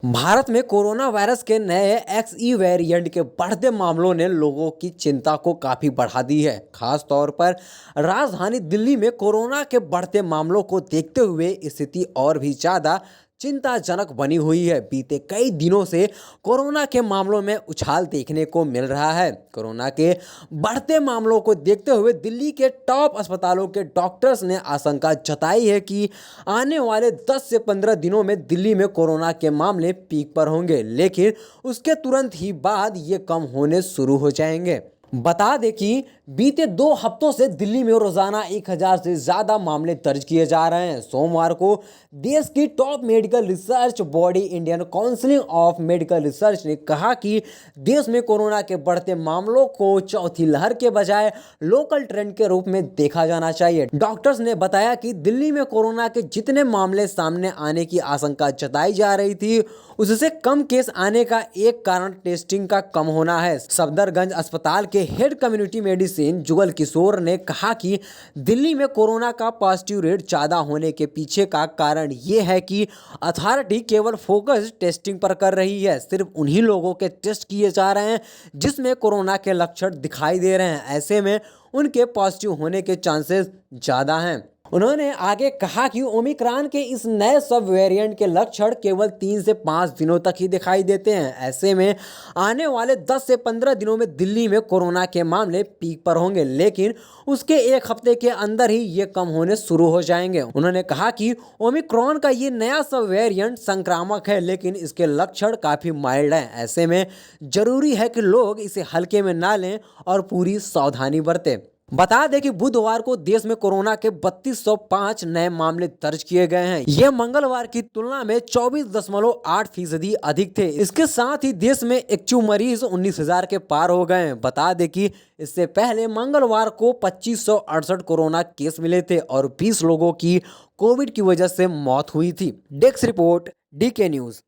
भारत में corona virus के नए एक्सई वेरिएंट के बढ़ते मामलों ने लोगों की चिंता को काफी बढ़ा दी है। खास तौर पर राजधानी दिल्ली में कोरोना के बढ़ते मामलों को देखते हुए स्थिति और भी ज्यादा चिंताजनक बनी हुई है। बीते कई दिनों से कोरोना के मामलों में उछाल देखने को मिल रहा है। कोरोना के बढ़ते मामलों को देखते हुए दिल्ली के टॉप अस्पतालों के डॉक्टर्स ने आशंका जताई है कि आने वाले 10 से 15 दिनों में दिल्ली में कोरोना के मामले पीक पर होंगे, लेकिन उसके तुरंत ही बाद ये कम होने शुरू हो जाएंगे। बता दें कि बीते 2 हफ्तों से दिल्ली में रोजाना 1000 से ज्यादा मामले दर्ज किए जा रहे हैं। सोमवार को देश की top medical research body Indian council of medical research ने कहा कि देश में कोरोना के बढ़ते मामलों को चौथी लहर के बजाय लोकल ट्रेंड के रूप में देखा जाना चाहिए। डॉक्टर्स ने बताया कि दिल्ली में कोरोना के जितने मामले सामने आने की आशंका जताई जा रही थी, उससे कम केस आने का एक कारण टेस्टिंग का कम होना है। सफदरगंज अस्पताल के head community medicine Jugal Kishore ने कहा कि दिल्ली में कोरोना का पॉजिटिव रेट ज़्यादा होने के पीछे का कारण ये है कि अथॉरिटी केवल फोकस टेस्टिंग पर कर रही है। सिर्फ उन्हीं लोगों के टेस्ट किए जा रहे हैं जिसमें कोरोना के लक्षण दिखाई दे रहे हैं। ऐसे में उनके पॉजिटिव होने के चांसेस ज़्यादा हैं। उन्होंने आगे कहा कि ओमिक्रॉन के इस नए सब वेरिएंट के लक्षण केवल 3 से 5 दिनों तक ही दिखाई देते हैं। ऐसे में आने वाले 10 से 15 दिनों में दिल्ली में कोरोना के मामले पीक पर होंगे, लेकिन उसके एक हफ्ते के अंदर ही ये कम होने शुरू हो जाएंगे। उन्होंने कहा कि ओमिक्रॉन का ये नया सब वेरिएंट संक्रामक है, लेकिन इसके लक्षण काफ़ी माइल्ड हैं। ऐसे में जरूरी है कि लोग इसे हल्के में ना लें और पूरी सावधानी बरतें। बता दें कि बुधवार को देश में कोरोना के 3205 नए मामले दर्ज किए गए हैं। यह मंगलवार की तुलना में 24.8% अधिक थे। इसके साथ ही देश में एक्टिव मरीज 19,000 के पार हो गए हैं। बता दें कि इससे पहले मंगलवार को 2568 कोरोना केस मिले थे और 20 लोगों की कोविड की वजह से मौत हुई थी। Desk report, DK news.